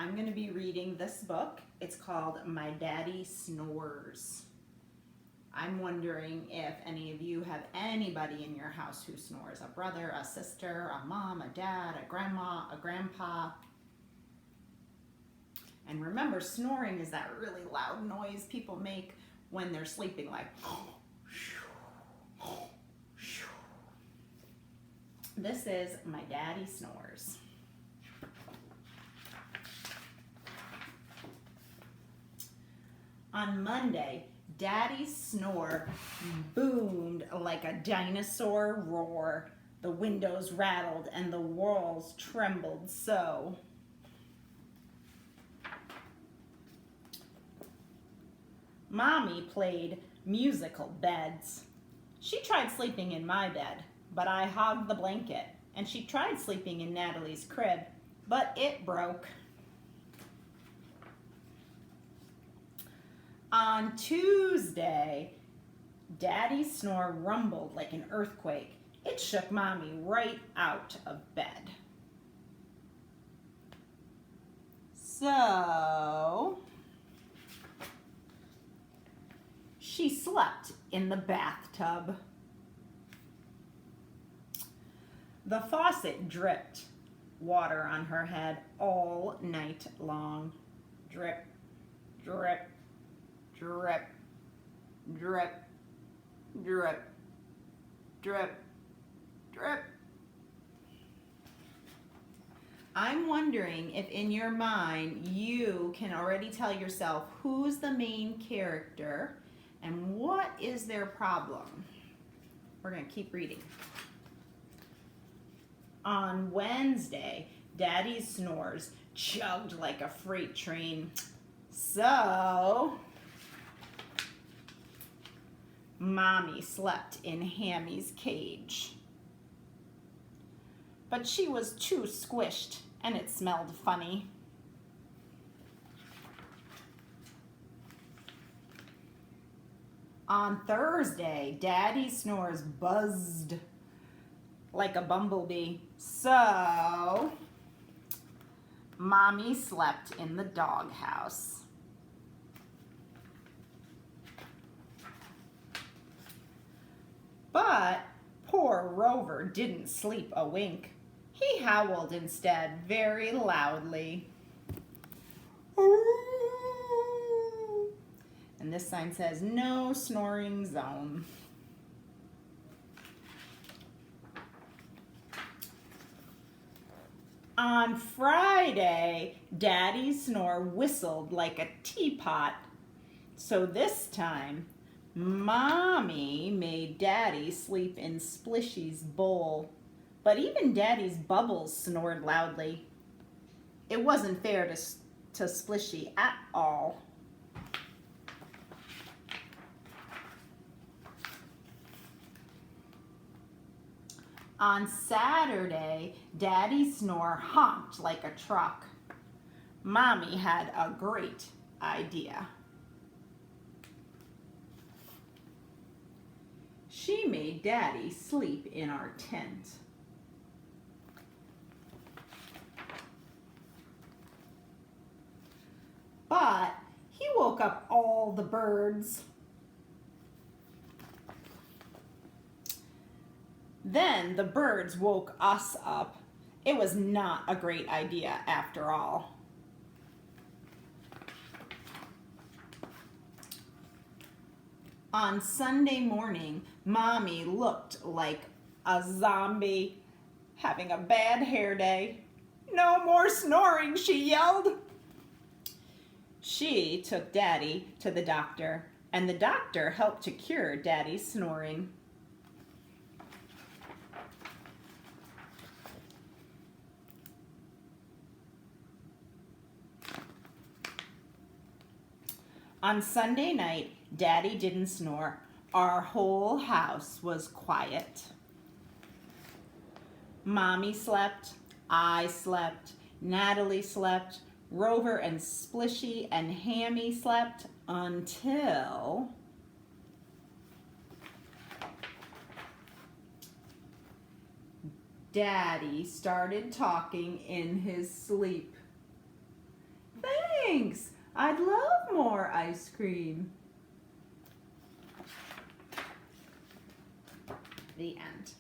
I'm going to be reading this book. It's called My Daddy Snores. I'm wondering if any of you have anybody in your house who snores. A brother, a sister, a mom, a dad, a grandma, a grandpa. And remember, snoring is that really loud noise people make when they're sleeping, like this is My Daddy Snores. On Monday, Daddy's snore boomed like a dinosaur roar. The windows rattled and the walls trembled so. Mommy played musical beds. She tried sleeping in my bed, but I hogged the blanket. And she tried sleeping in Natalie's crib, but it broke. On Tuesday, Daddy's snore rumbled like an earthquake. It shook Mommy right out of bed. So, she slept in the bathtub. The faucet dripped water on her head all night long. Drip, drip, drip, drip, drip, drip, drip. I'm wondering if in your mind you can already tell yourself who's the main character and what is their problem. We're going to keep reading. On Wednesday, Daddy's snores chugged like a freight train. So, Mommy slept in Hammy's cage. But she was too squished and it smelled funny. On Thursday, Daddy's snores buzzed like a bumblebee. So, Mommy slept in the doghouse. But poor Rover didn't sleep a wink. He howled instead very loudly. And this sign says, no snoring zone. On Friday, Daddy's snore whistled like a teapot. So this time, Mommy made Daddy sleep in Splishy's bowl. But even Daddy's bubbles snored loudly. It wasn't fair to Splishy at all. On Saturday, Daddy's snore honked like a truck. Mommy had a great idea. She made Daddy sleep in our tent. But he woke up all the birds. Then the birds woke us up. It was not a great idea after all. On Sunday morning, Mommy looked like a zombie having a bad hair day. No more snoring, she yelled. She took Daddy to the doctor, and the doctor helped to cure Daddy's snoring. On Sunday night, Daddy didn't snore. Our whole house was quiet. Mommy slept, I slept, Natalie slept, Rover and Splishy and Hammy slept until Daddy started talking in his sleep. Thanks. I'd love more ice cream. The end.